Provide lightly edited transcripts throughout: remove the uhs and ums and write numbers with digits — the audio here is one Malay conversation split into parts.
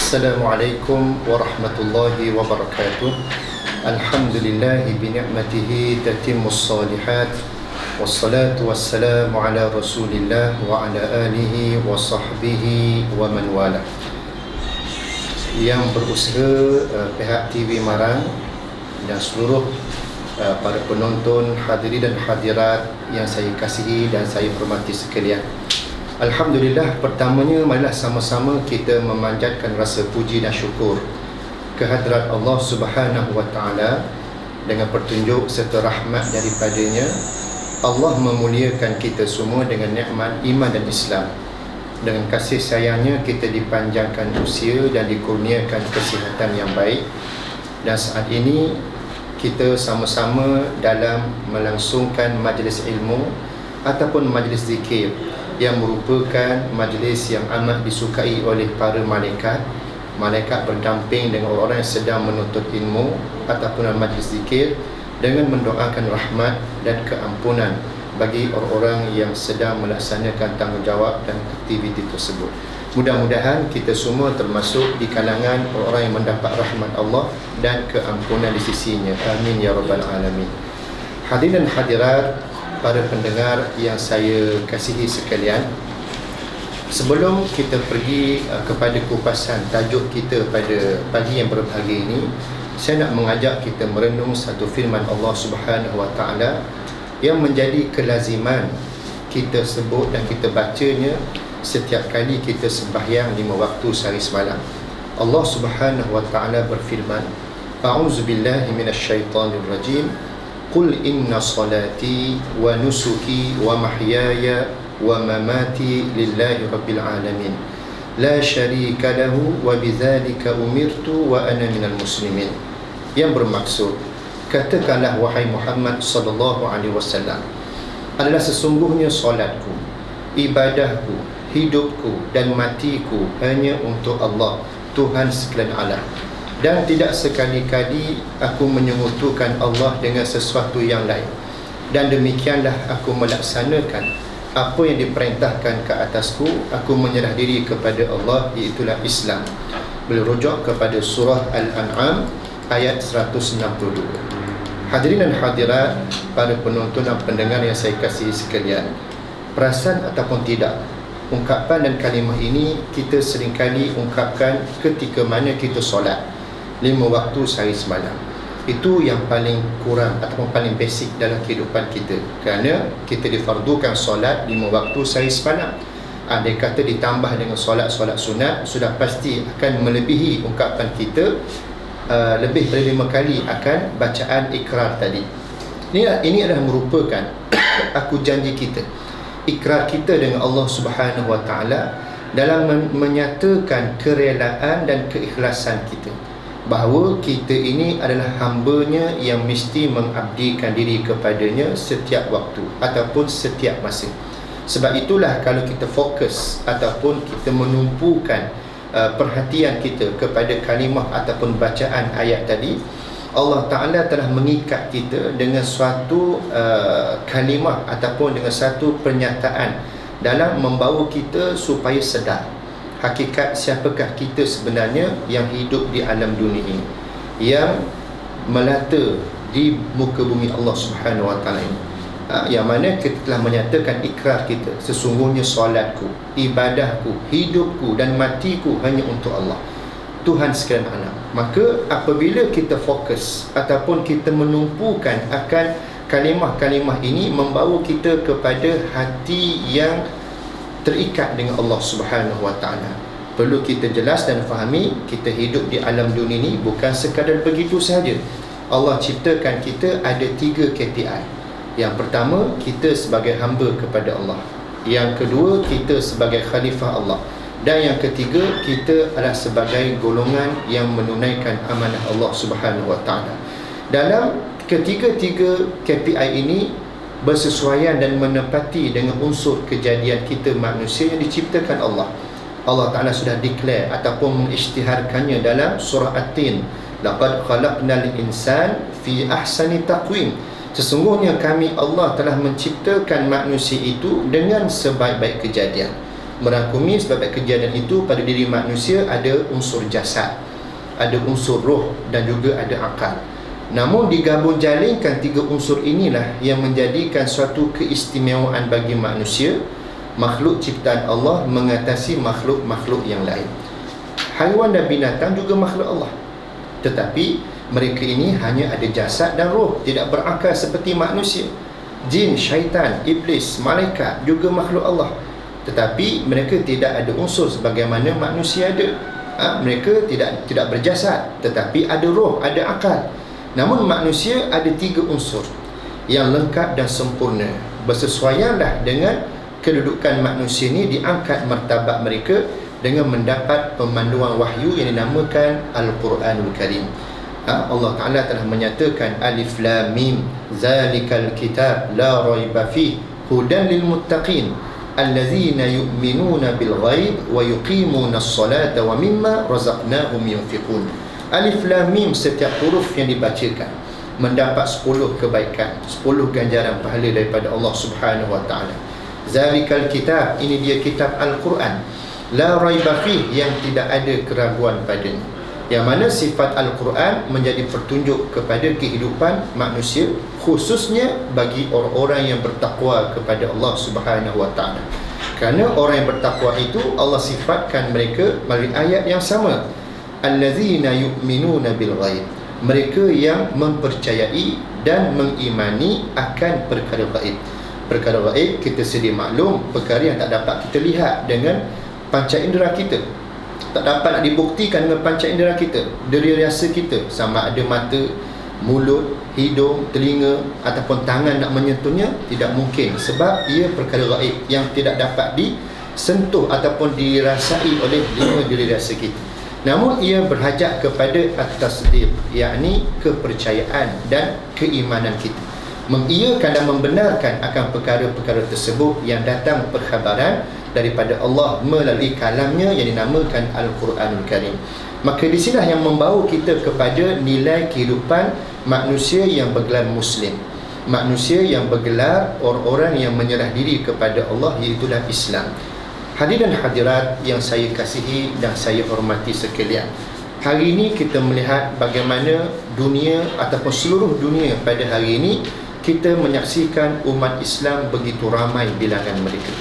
Assalamualaikum warahmatullahi wabarakatuh. Alhamdulillahi bini'matihi tatimmus salihat. Wassalatu wassalamu ala rasulillah wa ala alihi wa sahbihi wa man wala. Yang berusaha pihak TV Marang dan seluruh para penonton, hadirin dan hadirat yang saya kasihi dan saya hormati sekalian. Alhamdulillah, pertamanya marilah sama-sama kita memanjatkan rasa puji dan syukur kehadrat Allah Subhanahu wa taala. Dengan petunjuk serta rahmat daripadanya, Allah memuliakan kita semua dengan nikmat iman dan Islam. Dengan kasih sayangnya kita dipanjangkan usia dan dikurniakan kesihatan yang baik. Dan saat ini kita sama-sama dalam melangsungkan majlis ilmu ataupun majlis zikir yang merupakan majlis yang amat disukai oleh para malaikat. Malaikat berdamping dengan orang-orang yang sedang menuntut ilmu ataupun majlis zikir dengan mendoakan rahmat dan keampunan bagi orang-orang yang sedang melaksanakan tanggungjawab dan aktiviti tersebut. Mudah-mudahan kita semua termasuk di kalangan orang-orang yang mendapat rahmat Allah dan keampunan di sisinya. Amin ya rabbal alamin. Hadirin dan hadirat, para pendengar yang saya kasihi sekalian, sebelum kita pergi kepada kupasan tajuk kita pada pagi yang berbahagia ini, saya nak mengajak kita merenung satu firman Allah Subhanahu wa taala yang menjadi kelaziman kita sebut dan kita bacanya setiap kali kita sembahyang 5 waktu sehari semalam. Allah Subhanahu wa taala berfirman, A'udzubillahi minasyaitonir rajim. Qul inna salati wa nusuki wa mahyaya wa mamati lillahi rabbil alamin la syarika lahu wa bidzalika umirtu wa ana minal muslimin. Yang bermaksud, katakanlah wahai Muhammad sallallahu alaihi wasallam, adalah sesungguhnya solatku, ibadahku, hidupku dan matiku hanya untuk Allah, Tuhan sekalian alam. Dan tidak sekali-kali aku menyekutukan Allah dengan sesuatu yang lain. Dan demikianlah aku melaksanakan apa yang diperintahkan ke atasku. Aku menyerah diri kepada Allah, iaitulah Islam. Beliau rujuk kepada surah Al-An'am ayat 162. Hadirin dan hadirat, para penonton dan pendengar yang saya kasihi sekalian, perasan ataupun tidak, ungkapan dan kalimah ini kita seringkali ungkapkan ketika mana kita solat 5 waktu sehari semalam. Itu yang paling kurang ataupun paling basic dalam kehidupan kita, kerana kita difardukan solat 5 waktu sehari semalam. Andai kata ditambah dengan solat-solat sunat, sudah pasti akan melebihi ungkapan kita lebih dari 5 kali akan bacaan ikrar tadi. Ini adalah merupakan aku janji kita, ikrar kita dengan Allah Subhanahu wa taala dalam menyatakan kerelaan dan keikhlasan kita, bahawa kita ini adalah hamba-Nya yang mesti mengabdikan diri kepadanya setiap waktu ataupun setiap masa. Sebab itulah kalau kita fokus ataupun kita menumpukan perhatian kita kepada kalimah ataupun bacaan ayat tadi, Allah Ta'ala telah mengikat kita dengan suatu kalimah ataupun dengan satu pernyataan dalam membawa kita supaya sedar hakikat siapakah kita sebenarnya yang hidup di alam dunia ini, yang melata di muka bumi Allah Subhanahu wa taala ini. Yang mana kita telah menyatakan ikrar kita, sesungguhnya solatku, ibadahku, hidupku dan matiku hanya untuk Allah, Tuhan sekalian alam. Maka apabila kita fokus ataupun kita menumpukan akan kalimah-kalimah ini, membawa kita kepada hati yang terikat dengan Allah Subhanahu wa taala. Perlu kita jelas dan fahami, kita hidup di alam dunia ini bukan sekadar begitu sahaja. Allah ciptakan kita ada 3 KPI. Yang pertama, kita sebagai hamba kepada Allah. Yang kedua, kita sebagai khalifah Allah. Dan yang ketiga, kita adalah sebagai golongan yang menunaikan amanah Allah Subhanahu wa taala. Dalam ketiga-tiga KPI ini bersesuaian dan menepati dengan unsur kejadian kita manusia yang diciptakan Allah. Allah Ta'ala sudah declare ataupun mengisytiharkannya dalam surah At-Tin. Laqad khalaqnal insan fi ahsani taqwim. Sesungguhnya kami Allah telah menciptakan manusia itu dengan sebaik-baik kejadian. merangkumi sebab kejadian itu pada diri manusia ada unsur jasad, ada unsur roh dan juga ada akal. Namun digabung jalinkan tiga unsur inilah yang menjadikan suatu keistimewaan bagi manusia, makhluk ciptaan Allah mengatasi makhluk-makhluk yang lain. Haiwan dan binatang juga makhluk Allah, tetapi mereka ini hanya ada jasad dan roh, tidak berakal seperti manusia. Jin, syaitan, iblis, malaikat juga makhluk Allah, tetapi mereka tidak ada unsur sebagaimana manusia ada. Mereka tidak berjasad, tetapi ada roh, ada akal. Namun manusia ada tiga unsur yang lengkap dan sempurna. Bersesuaianlah dengan kedudukan manusia ini, diangkat martabat mereka dengan mendapat pemanduan wahyu yang dinamakan Al-Quranul Karim. Allah Ta'ala telah menyatakan Alif Lam Mim Zalikal Kitab La Raiba Fih Hudan Lil Muttaqin Allazina yu'minuna bil ghaib wa yuqimuna as-salata wa mimma razaqnahum yunfiqun. Alif Lam Mim, setiap huruf yang dibacakan mendapat 10 kebaikan, 10 ganjaran pahala daripada Allah Subhanahu wa Ta'ala. Zalikal Kitab, ini dia kitab Al-Quran. La raiba fih, yang tidak ada keraguan padanya. Yang mana sifat Al-Quran menjadi pertunjuk kepada kehidupan manusia, khususnya bagi orang-orang yang bertakwa kepada Allah Subhanahu wa Ta'ala. Kerana orang yang bertakwa itu Allah sifatkan mereka melalui ayat yang sama, allazina yu'minuna bil ghaib, mereka yang mempercayai dan mengimani akan perkara gaib. Perkara gaib kita sedia maklum, perkara yang tak dapat kita lihat dengan panca indera kita, tak dapat nak dibuktikan dengan panca indera kita, dari rasa kita, sama ada mata, mulut, hidung, telinga ataupun tangan nak menyentuhnya, tidak mungkin, sebab ia perkara gaib yang tidak dapat disentuh ataupun dirasai oleh 5 diri rasa kita. Namun ia berhajat kepada at-tasdiq, yakni kepercayaan dan keimanan kita, mengiyakan dan membenarkan akan perkara-perkara tersebut yang datang perkhabaran daripada Allah melalui kalamnya yang dinamakan Al-Quranul Karim. Maka di sinilah yang membawa kita kepada nilai kehidupan manusia yang bergelar Muslim, manusia yang bergelar orang-orang yang menyerah diri kepada Allah, iaitulah Islam. Hadirin hadirat yang saya kasihi dan saya hormati sekalian, hari ini kita melihat bagaimana dunia ataupun seluruh dunia pada hari ini kita menyaksikan umat Islam begitu ramai bilangan mereka,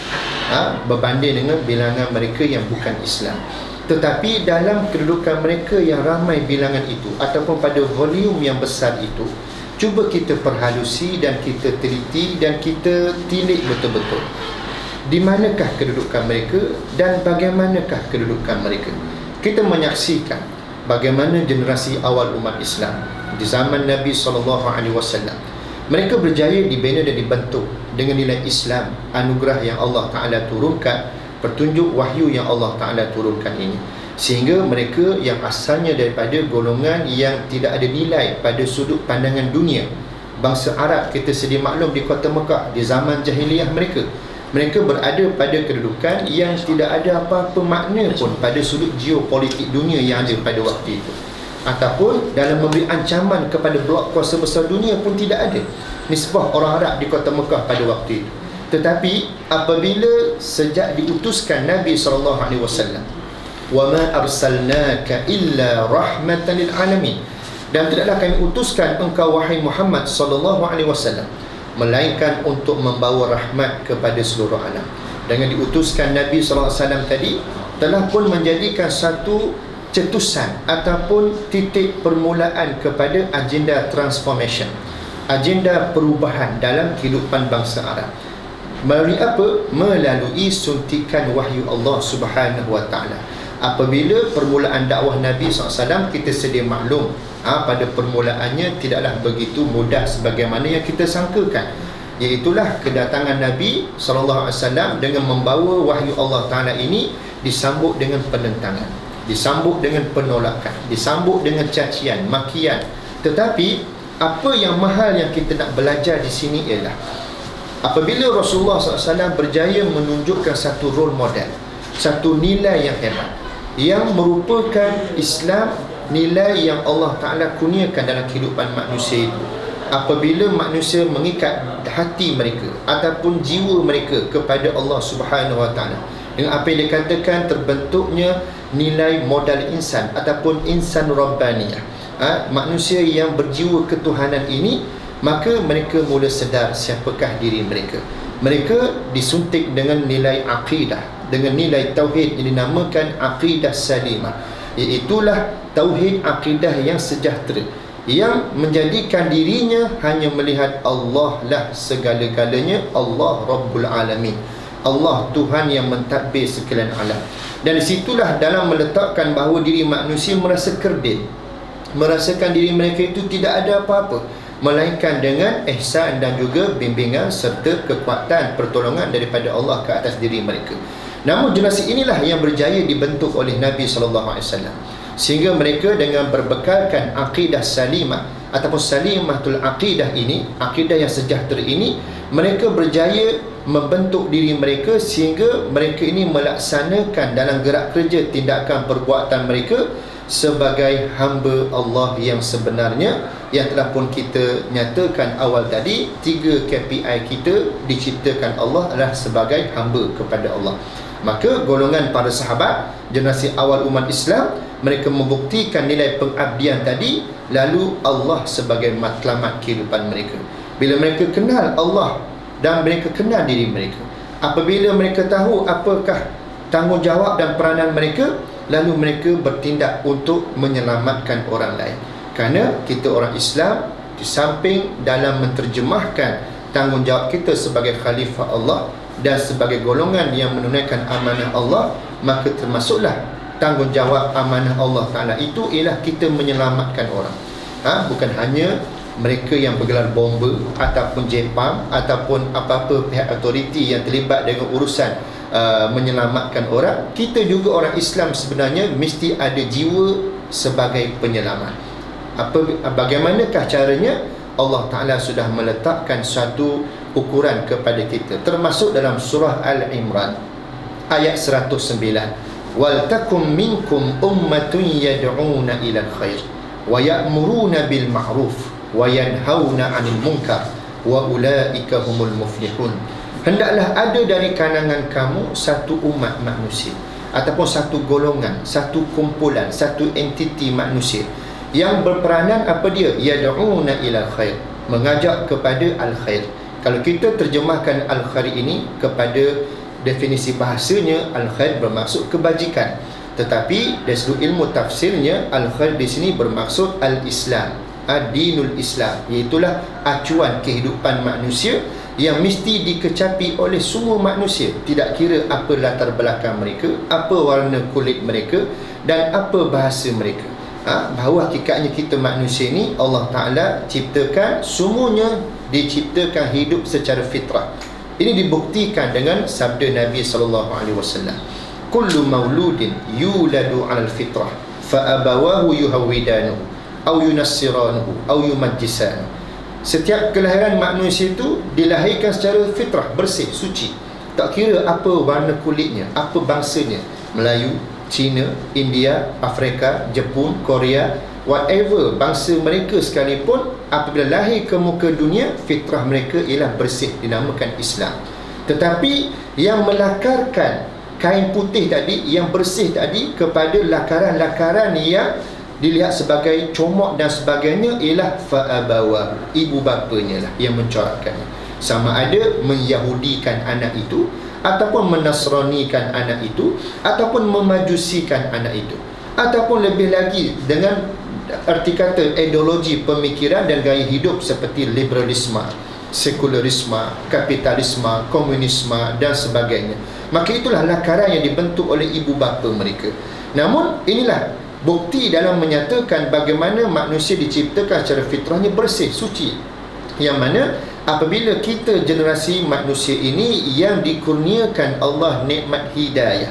berbanding dengan bilangan mereka yang bukan Islam. Tetapi dalam kedudukan mereka yang ramai bilangan itu ataupun pada volume yang besar itu, cuba kita perhalusi dan kita teliti dan kita tilik betul-betul di manakah kedudukan mereka dan bagaimanakah kedudukan mereka. Kita menyaksikan bagaimana generasi awal umat Islam di zaman Nabi SAW, mereka berjaya dibina dan dibentuk dengan nilai Islam, anugerah yang Allah Ta'ala turunkan, petunjuk wahyu yang Allah Ta'ala turunkan ini, sehingga mereka yang asalnya daripada golongan yang tidak ada nilai pada sudut pandangan dunia, bangsa Arab kita sedia maklum di kota Mekah di zaman jahiliyah mereka berada pada kedudukan yang tidak ada apa-apa makna pun pada sudut geopolitik dunia yang ada pada waktu itu, ataupun dalam memberi ancaman kepada blok kuasa besar dunia pun tidak ada nisbah orang Arab di kota Mekah pada waktu itu. Tetapi apabila sejak diutuskan Nabi SAW, wa ma arsalnaka illa rahmatan lil alamin, dan tidaklah kami utuskan engkau wahai Muhammad SAW melainkan untuk membawa rahmat kepada seluruh alam. Dengan diutuskan Nabi SAW tadi telah pun menjadikan satu cetusan ataupun titik permulaan kepada agenda transformation, agenda perubahan dalam kehidupan bangsa Arab. Melalui apa? Melalui suntikan wahyu Allah Subhanahu wa Ta'ala. Apabila permulaan dakwah Nabi SAW, kita sedia maklum, pada permulaannya tidaklah begitu mudah sebagaimana yang kita sangkakan. Iaitulah kedatangan Nabi SAW dengan membawa wahyu Allah Ta'ala ini disambut dengan penentangan, disambut dengan penolakan, disambut dengan cacian, makian. Tetapi apa yang mahal yang kita nak belajar di sini ialah apabila Rasulullah SAW berjaya menunjukkan satu role model, satu nilai yang hebat, yang merupakan Islam, nilai yang Allah Ta'ala kurniakan dalam kehidupan manusia itu. Apabila manusia mengikat hati mereka ataupun jiwa mereka kepada Allah Subhanahu wa Ta'ala Dengan apa yang dikatakan terbentuknya nilai modal insan ataupun insan rabbaniyah, manusia yang berjiwa ketuhanan ini, maka mereka mula sedar siapakah diri mereka. Mereka disuntik dengan nilai akidah, dengan nilai tauhid yang dinamakan akidah salimah, iaitulah tauhid akidah yang sejahtera, yang menjadikan dirinya hanya melihat Allah lah segala-galanya, Allah Rabbul Alamin, Allah Tuhan yang mentadbir sekalian alam. Dan disitulah dalam meletakkan bahawa diri manusia merasa kerdil, merasakan diri mereka itu tidak ada apa-apa, melainkan dengan ihsan dan juga bimbingan serta kekuatan pertolongan daripada Allah ke atas diri mereka. Namun generasi inilah yang berjaya dibentuk oleh Nabi SAW, sehingga mereka dengan berbekalkan akidah salimah ataupun salimatul akidah ini, akidah yang sejahtera ini, mereka berjaya membentuk diri mereka sehingga mereka ini melaksanakan dalam gerak kerja tindakan perbuatan mereka sebagai hamba Allah yang sebenarnya, yang telah pun kita nyatakan awal tadi. 3 KPI kita diciptakan Allah adalah sebagai hamba kepada Allah. Maka golongan para sahabat generasi awal umat Islam, mereka membuktikan nilai pengabdian tadi, lalu Allah sebagai matlamat kehidupan mereka. Bila mereka kenal Allah dan mereka kenal diri mereka, apabila mereka tahu apakah tanggungjawab dan peranan mereka, lalu mereka bertindak untuk menyelamatkan orang lain. Kerana kita orang Islam, di samping dalam menterjemahkan tanggungjawab kita sebagai khalifah Allah dan sebagai golongan yang menunaikan amanah Allah, maka termasuklah tanggungjawab amanah Allah Ta'ala itu ialah kita menyelamatkan orang. Bukan hanya mereka yang bergelar bomba ataupun Jepang ataupun apa-apa pihak autoriti yang terlibat dengan urusan menyelamatkan orang. Kita juga orang Islam sebenarnya mesti ada jiwa sebagai penyelamat. Bagaimanakah caranya? Allah Ta'ala sudah meletakkan suatu ukuran kepada kita, termasuk dalam surah Al-Imran ayat 109, wal takum minkum ummatun yad'una ilal khair wa ya'muruna bil ma'ruf wa yanhauna 'anil munkar wa ulaika humul muflihun. Hendaklah ada dari kalangan kamu satu umat manusia ataupun satu golongan, satu kumpulan, satu entiti manusia yang berperanan apa dia? Yad'una ilal khair, mengajak kepada al-khair. Kalau kita terjemahkan al-khair ini kepada definisi bahasanya, al-khair bermaksud kebajikan. Tetapi dari sudut ilmu tafsirnya, al-khair di sini bermaksud al-Islam, ad-dinul Islam, iaitulah acuan kehidupan manusia yang mesti dikecapi oleh semua manusia, tidak kira apa latar belakang mereka, apa warna kulit mereka dan apa bahasa mereka. Bahawa hakikatnya kita manusia ni Allah Ta'ala ciptakan, semuanya diciptakan hidup secara fitrah. Ini dibuktikan dengan sabda Nabi SAW, kullu mauludin yuladu alal fitrah fa abawahu yuhawwidanuhu au yunassiranuhu au yumajjisanuhu. Setiap kelahiran manusia itu dilahirkan secara fitrah, bersih, suci, tak kira apa warna kulitnya, apa bangsanya, Melayu, Cina, India, Afrika, Jepun, Korea, whatever bangsa mereka sekalipun, apabila lahir ke muka dunia, fitrah mereka ialah bersih, dinamakan Islam. Tetapi yang melakarkan kain putih tadi, yang bersih tadi, kepada lakaran-lakaran yang dilihat sebagai comok dan sebagainya, ialah fa'abawa, ibu bapanya lah yang mencorakkannya. Sama ada menyahudikan anak itu, ataupun menasranikan anak itu, ataupun memajusikan anak itu, ataupun lebih lagi dengan arti kata ideologi pemikiran dan gaya hidup seperti liberalisme, sekularisme, kapitalisme, komunisme dan sebagainya. Maka itulah lakaran yang dibentuk oleh ibu bapa mereka. Namun inilah bukti dalam menyatakan bagaimana manusia diciptakan secara fitrahnya bersih, suci, yang mana apabila kita generasi manusia ini yang dikurniakan Allah nikmat hidayah,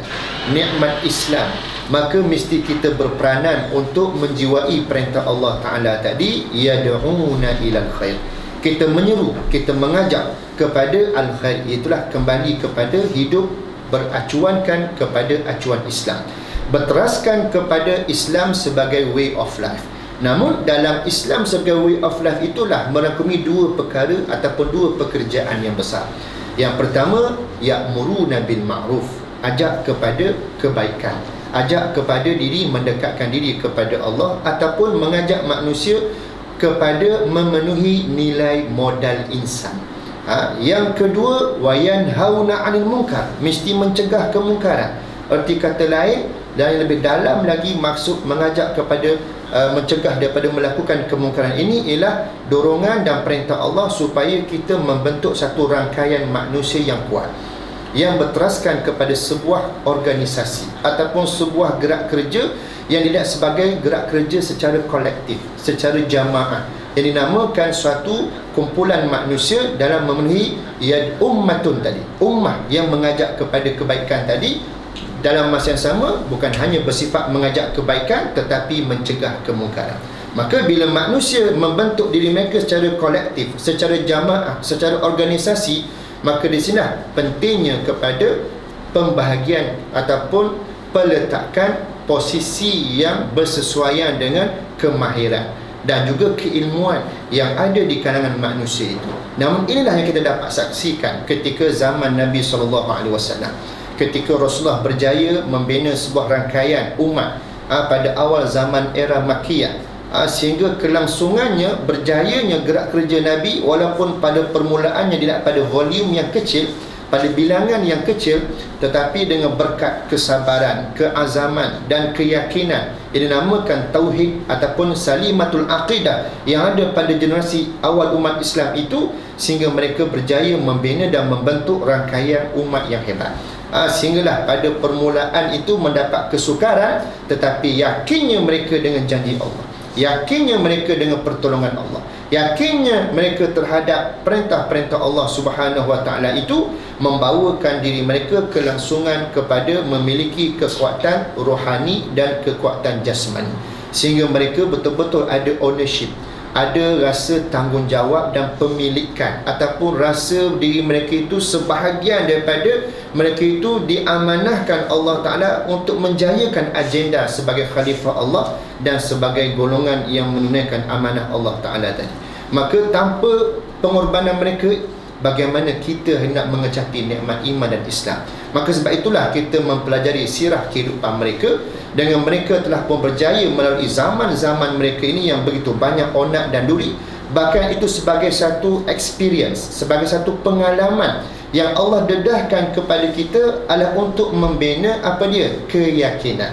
nikmat Islam, maka mesti kita berperanan untuk menjiwai perintah Allah Ta'ala tadi, yad'una ilal khair. Kita menyeru, kita mengajak kepada al-khair, itulah kembali kepada hidup beracuankan kepada acuan Islam, berteraskan kepada Islam sebagai way of life. Namun dalam Islam sebagai way of life itulah merangkumi dua perkara ataupun dua pekerjaan yang besar. Yang pertama, ya'muruna bil ma'ruf, ajak kepada kebaikan, ajak kepada diri mendekatkan diri kepada Allah, ataupun mengajak manusia kepada memenuhi nilai modal insan. Yang kedua, wayanhauna 'anil munkar, mesti mencegah kemungkaran. Erti kata lain dan yang lebih dalam lagi, maksud mengajak kepada mencegah daripada melakukan kemungkaran ini ialah dorongan dan perintah Allah supaya kita membentuk satu rangkaian manusia yang kuat, yang berteraskan kepada sebuah organisasi ataupun sebuah gerak kerja yang dilihat sebagai gerak kerja secara kolektif, secara jamaah, yang dinamakan suatu kumpulan manusia dalam memenuhi ummatun tadi, ummah yang mengajak kepada kebaikan tadi. Dalam masa yang sama, bukan hanya bersifat mengajak kebaikan tetapi mencegah kemungkaran. Maka bila manusia membentuk diri mereka secara kolektif, secara jamaah, secara organisasi, maka di sinilah pentingnya kepada pembahagian ataupun peletakan posisi yang bersesuaian dengan kemahiran dan juga keilmuan yang ada di kalangan manusia itu. Namun inilah yang kita dapat saksikan ketika zaman Nabi SAW. Ketika Rasulullah berjaya membina sebuah rangkaian umat pada awal zaman era Makkiyah, sehingga kelangsungannya, berjayanya gerak kerja Nabi, walaupun pada permulaannya dilihat pada volume yang kecil, pada bilangan yang kecil, tetapi dengan berkat kesabaran, keazaman dan keyakinan yang dinamakan tauhid ataupun salimatul aqidah yang ada pada generasi awal umat Islam itu, sehingga mereka berjaya membina dan membentuk rangkaian umat yang hebat. Sehinggalah pada permulaan itu mendapat kesukaran, tetapi yakinnya mereka dengan janji Allah, yakinnya mereka dengan pertolongan Allah, yakinnya mereka terhadap perintah-perintah Allah Subhanahu Wa Taala itu membawakan diri mereka kelangsungan kepada memiliki kekuatan rohani dan kekuatan jasmani, sehingga mereka betul-betul ada ownership, ada rasa tanggungjawab dan pemilikan, ataupun rasa diri mereka itu sebahagian daripada mereka itu diamanahkan Allah Ta'ala untuk menjayakan agenda sebagai khalifah Allah dan sebagai golongan yang menunaikan amanah Allah Ta'ala tadi. Maka tanpa pengorbanan mereka, bagaimana kita hendak mengecapi nikmat iman dan Islam? Maka sebab itulah kita mempelajari sirah kehidupan mereka. Dengan mereka telah pun berjaya melalui zaman-zaman mereka ini yang begitu banyak onak dan duri. Bahkan itu sebagai satu experience, sebagai satu pengalaman yang Allah dedahkan kepada kita adalah untuk membina apa dia? Keyakinan.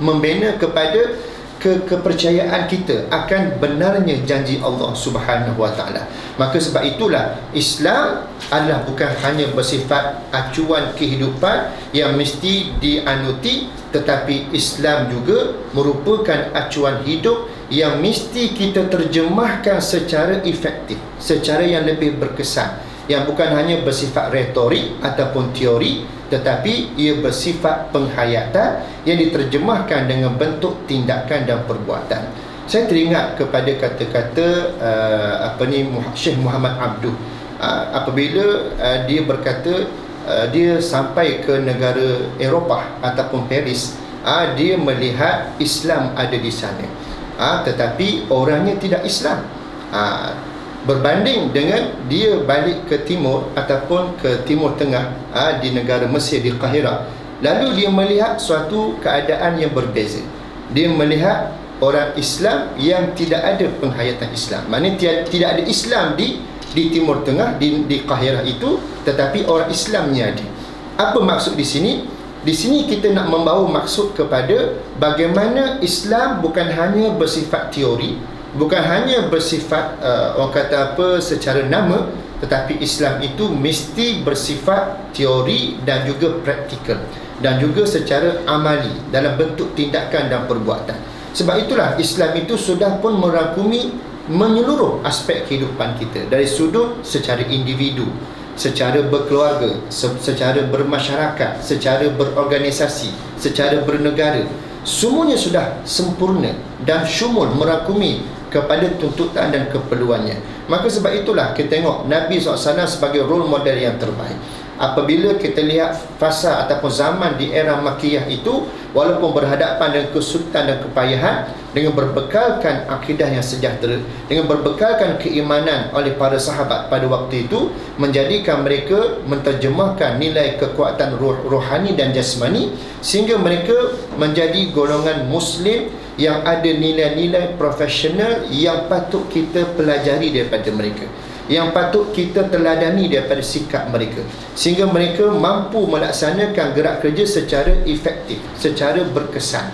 Membina kepada kepercayaan kita akan benarnya janji Allah Subhanahu Wa Taala. Maka sebab itulah Islam adalah bukan hanya bersifat acuan kehidupan yang mesti dianuti, tetapi Islam juga merupakan acuan hidup yang mesti kita terjemahkan secara efektif, secara yang lebih berkesan, yang bukan hanya bersifat retorik ataupun teori, tetapi ia bersifat penghayatan yang diterjemahkan dengan bentuk tindakan dan perbuatan. Saya teringat kepada kata-kata Syekh Muhammad Abduh apabila dia berkata dia sampai ke negara Eropah ataupun Paris, dia melihat Islam ada di sana, tetapi orangnya tidak Islam. Berbanding dengan dia balik ke timur ataupun ke timur tengah, di negara Mesir, di Kahirah, lalu dia melihat suatu keadaan yang berbeza. Dia melihat orang Islam yang tidak ada penghayatan Islam. Maknanya tidak ada Islam di timur tengah, di Kahirah itu, tetapi orang Islamnya ada. Apa maksud di sini? Di sini kita nak membawa maksud kepada bagaimana Islam bukan hanya bersifat teori, bukan hanya bersifat orang kata apa, secara nama, tetapi Islam itu mesti bersifat teori dan juga praktikal, dan juga secara amali dalam bentuk tindakan dan perbuatan. Sebab itulah Islam itu sudah pun merangkumi menyeluruh aspek kehidupan kita, dari sudut secara individu, secara berkeluarga, secara bermasyarakat, secara berorganisasi, secara bernegara. Semuanya sudah sempurna dan syumul, merangkumi kepada tuntutan dan keperluannya. Maka sebab itulah kita tengok Nabi SAW sebagai role model yang terbaik. apabila kita lihat fasa ataupun zaman di era Makkiyah itu, walaupun berhadapan dengan kesulitan dan kepayahan, dengan berbekalkan akidah yang sejahtera, dengan berbekalkan keimanan oleh para sahabat pada waktu itu, menjadikan mereka menterjemahkan nilai kekuatan rohani dan jasmani, sehingga mereka menjadi golongan Muslim yang ada nilai-nilai profesional yang patut kita pelajari daripada mereka, yang patut kita teladani daripada sikap mereka, sehingga mereka mampu melaksanakan gerak kerja secara efektif, secara berkesan.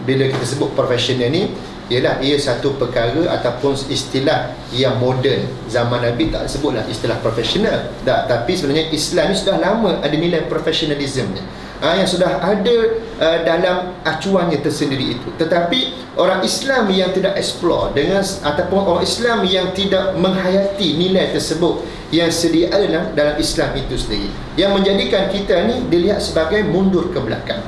Bila kita sebut profesional ni, ialah ia satu perkara ataupun istilah yang moden. Zaman Nabi tak sebutlah istilah profesional, tapi sebenarnya Islam ni sudah lama ada nilai profesionalismnya, yang sudah ada dalam acuannya tersendiri itu. Tetapi orang Islam yang tidak explore dengan, ataupun orang Islam yang tidak menghayati nilai tersebut yang sedia ada dalam Islam itu sendiri, yang menjadikan kita ni dilihat sebagai mundur ke belakang.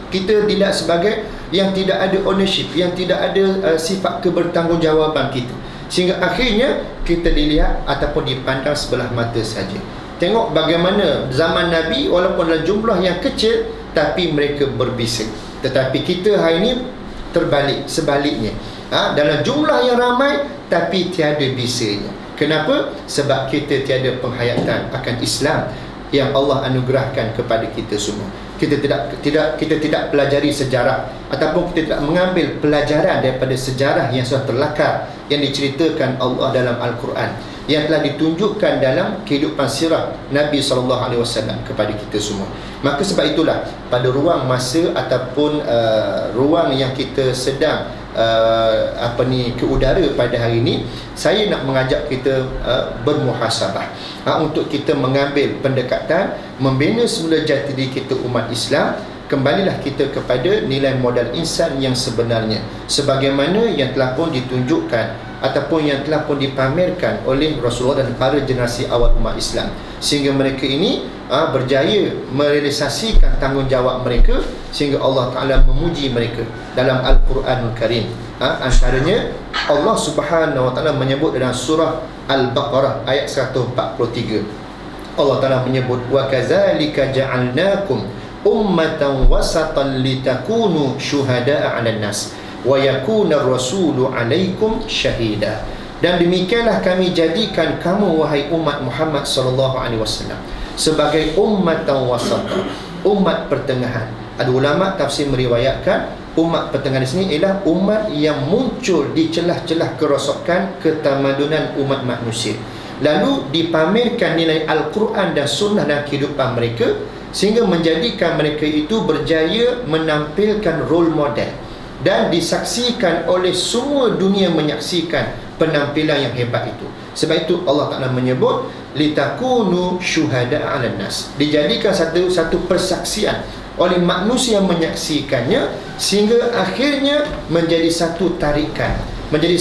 Kita dilihat sebagai yang tidak ada ownership, yang tidak ada sifat kebertanggungjawaban kita, sehingga akhirnya kita dilihat ataupun dipandang sebelah mata saja. Tengok bagaimana zaman Nabi, walaupun dalam jumlah yang kecil, tapi mereka berbisa. Tetapi kita hari ini terbalik, sebaliknya. Dalam jumlah yang ramai, tapi tiada bisanya. Kenapa? Sebab kita tiada penghayatan akan Islam yang Allah anugerahkan kepada kita semua. Kita tidak pelajari sejarah, ataupun kita tidak mengambil pelajaran daripada sejarah yang sudah terlakar, yang diceritakan Allah dalam Al-Quran, yang telah ditunjukkan dalam kehidupan sirah Nabi SAW kepada kita semua. Maka sebab itulah pada ruang masa ataupun ruang yang kita sedang ke udara pada hari ini, saya nak mengajak kita bermuhasabah, untuk kita mengambil pendekatan membina semula jati diri kita umat Islam. Kembalilah kita kepada nilai modal insan yang sebenarnya, sebagaimana yang telah pun ditunjukkan ataupun yang telah pun dipamerkan oleh Rasulullah dan para generasi awal umat Islam, sehingga mereka ini berjaya merealisasikan tanggungjawab mereka, sehingga Allah Ta'ala memuji mereka dalam Al-Quranul Karim. Antaranya Allah Subhanahu Wa Ta'ala menyebut dalam surah Al-Baqarah ayat 143. Allah Ta'ala menyebut, wa kadzalika ja'alnakum ummatan wasatan litakunu syuhada'a 'alan nas wa yakuna ar-rasulu 'alaikum syahida. Dan demikianlah kami jadikan kamu wahai umat Muhammad sallallahu alaihi wasallam sebagai ummatan wasatan, umat pertengahan. Ada ulama tafsir meriwayatkan umat pertengahan di sini ialah umat yang muncul di celah-celah kerosakan ketamadunan umat manusia, lalu dipamerkan nilai Al-Quran dan Sunnah dalam kehidupan mereka, sehingga menjadikan mereka itu berjaya menampilkan role model dan disaksikan oleh semua dunia, menyaksikan penampilan yang hebat itu. Sebab itu Allah Ta'ala menyebut litakunu syuhada'a 'alan nas, dijadikan satu persaksian oleh manusia yang menyaksikannya, sehingga akhirnya menjadi satu tarikan, menjadi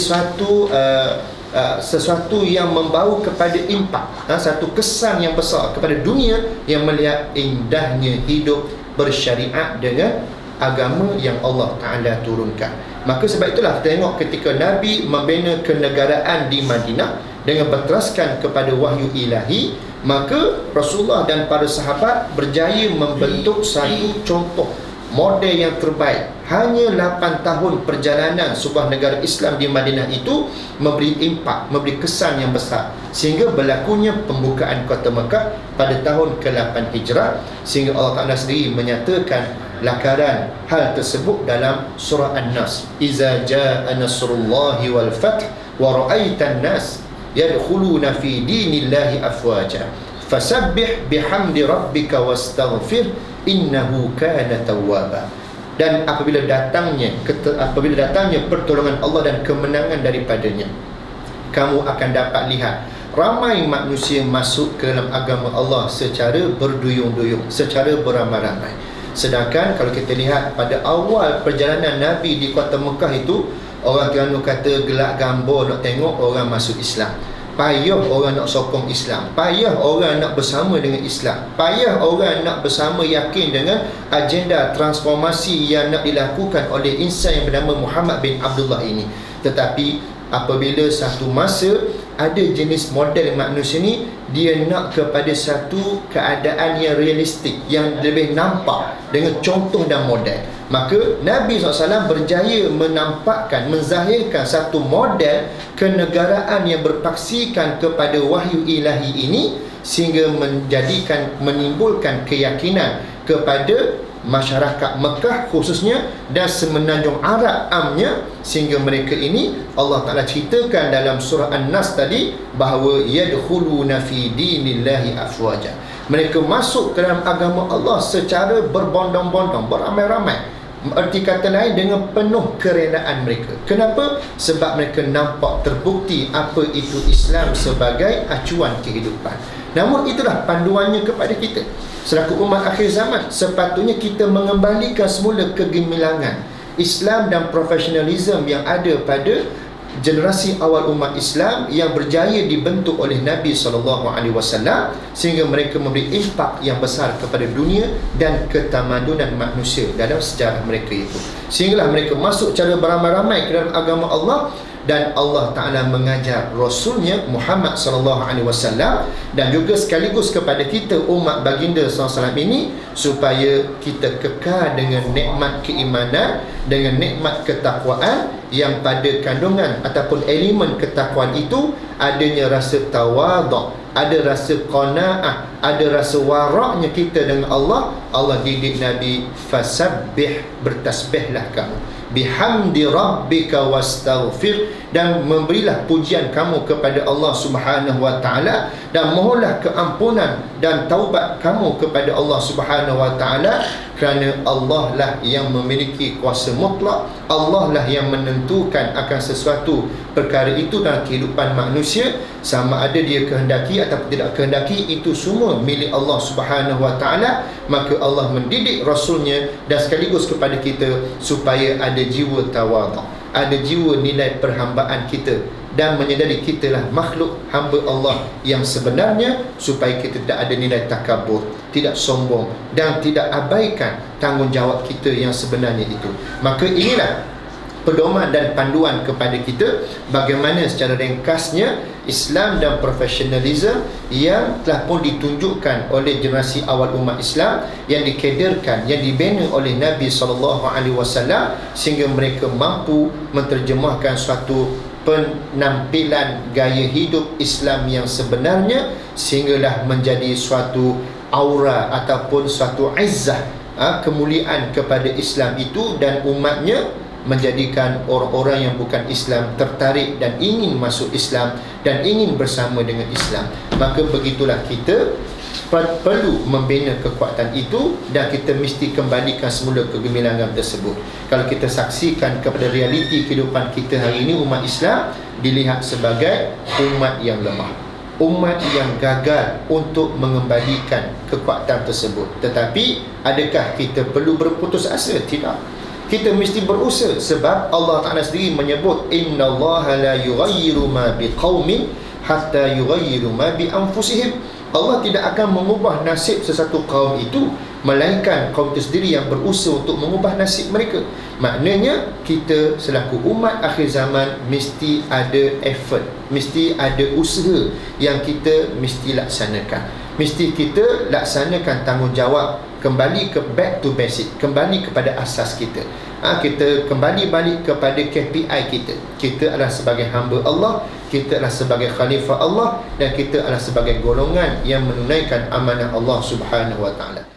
sesuatu yang membawa kepada impak, satu kesan yang besar kepada dunia yang melihat indahnya hidup bersyariat dengan agama yang Allah Ta'ala turunkan. Maka sebab itulah kita tengok ketika Nabi membina kenegaraan di Madinah dengan berteraskan kepada wahyu ilahi, maka Rasulullah dan para sahabat berjaya membentuk satu contoh model yang terbaik. Hanya 8 tahun perjalanan sebuah negara Islam di Madinah itu memberi impak, memberi kesan yang besar, sehingga berlakunya pembukaan kota Mekah pada tahun ke-8 Hijrah, sehingga Allah Ta'ala sendiri menyatakan lakaran hal tersebut dalam surah An-Nas, iza jaa nasrullahi wal fath wa ra'aitan nas yadkhuluna fi dinillahi afwaja fasabbih bihamdi rabbika wastaghfir innahu kana tawwaba. Dan apabila datangnya pertolongan Allah dan kemenangan daripadanya, kamu akan dapat lihat ramai manusia masuk ke dalam agama Allah secara berduyung-duyung, secara beramai-ramai. Sedangkan kalau kita lihat pada awal perjalanan Nabi di kota Mekah itu, orang Terengganu kata gelak gambar nak tengok orang masuk Islam. Payah orang nak sokong Islam, payah orang nak bersama dengan Islam, payah orang nak bersama yakin dengan agenda transformasi yang nak dilakukan oleh insan yang bernama Muhammad bin Abdullah ini. Tetapi apabila satu masa ada jenis model manusia ni dia nak kepada satu keadaan yang realistik, yang lebih nampak dengan contoh dan model, maka Nabi SAW berjaya menampakkan, menzahirkan satu model kenegaraan yang berpaksikan kepada wahyu ilahi ini, sehingga menimbulkan keyakinan kepada masyarakat Mekah khususnya dan semenanjung Arab amnya, sehingga mereka ini Allah Ta'ala ceritakan dalam surah An-Nas tadi bahawa yadkhuluna fi dinillahi afwaja, mereka masuk ke dalam agama Allah secara berbondong-bondong, beramai-ramai. Arti kata lain, dengan penuh keredaan mereka. Kenapa? Sebab mereka nampak terbukti apa itu Islam sebagai acuan kehidupan. Namun itulah panduannya kepada kita selaku umat akhir zaman. Sepatutnya kita mengembalikan semula kegemilangan Islam dan profesionalisme yang ada pada generasi awal umat Islam yang berjaya dibentuk oleh Nabi SAW, sehingga mereka memberi impak yang besar kepada dunia dan ketamadunan manusia dalam sejarah mereka itu, sehinggalah mereka masuk cara beramai-ramai ke dalam agama Allah. Dan Allah Ta'ala mengajar Rasulnya Muhammad SAW dan juga sekaligus kepada kita umat baginda SAW ini, supaya kita kekal dengan nikmat keimanan, dengan nikmat ketakwaan yang pada kandungan ataupun elemen ketakwaan itu adanya rasa tawaduk, ada rasa qanaah, ada rasa waraknya kita dengan Allah. Allah didik Nabi, fasabbih, bertasbihlah kamu, bihamdi rabbika wastaghfir, dan memberilah pujian kamu kepada Allah Subhanahu wa taala, dan mohonlah keampunan dan taubat kamu kepada Allah Subhanahu wa taala, kerana Allah lah yang memiliki kuasa mutlak, Allah lah yang menentukan akan sesuatu perkara itu dalam kehidupan manusia, sama ada dia kehendaki atau tidak kehendaki, itu semua milik Allah Subhanahu wa taala. Maka Allah mendidik Rasulnya dan sekaligus kepada kita supaya ada jiwa tawaduk, ada jiwa nilai perhambaan kita, dan menyedari kitalah makhluk hamba Allah yang sebenarnya, supaya kita tidak ada nilai takabur, tidak sombong, dan tidak abaikan tanggungjawab kita yang sebenarnya itu. Maka inilah pedoman dan panduan kepada kita bagaimana secara ringkasnya Islam dan profesionalisme yang telah pun ditunjukkan oleh generasi awal umat Islam, yang dikaderkan, yang dibina oleh Nabi SAW, sehingga mereka mampu menerjemahkan suatu penampilan gaya hidup Islam yang sebenarnya, sehinggalah menjadi suatu aura ataupun suatu izzah, kemuliaan kepada Islam itu, dan umatnya menjadikan orang-orang yang bukan Islam tertarik dan ingin masuk Islam dan ingin bersama dengan Islam. Maka begitulah kita perlu membina kekuatan itu, dan kita mesti kembalikan semula kegemilangan tersebut. Kalau kita saksikan kepada realiti kehidupan kita hari ini, umat Islam dilihat sebagai umat yang lemah, umat yang gagal untuk mengembalikan kekuatan tersebut. Tetapi adakah kita perlu berputus asa? Tidak. Kita mesti berusaha, sebab Allah Ta'ala sendiri menyebut innallaha la yughayyiru ma biqaumin hatta yughayyiru ma bi anfusihim. Allah tidak akan mengubah nasib sesuatu kaum itu melainkan kaum itu sendiri yang berusaha untuk mengubah nasib mereka. Maknanya kita selaku umat akhir zaman mesti ada effort, mesti ada usaha yang kita mesti laksanakan. Mesti kita laksanakan tanggungjawab, kembali ke back to basic, kembali kepada asas kita. Kita kembali balik kepada KPI kita. Kita adalah sebagai hamba Allah, kita adalah sebagai khalifah Allah, dan kita adalah sebagai golongan yang menunaikan amanah Allah Subhanahu wa taala.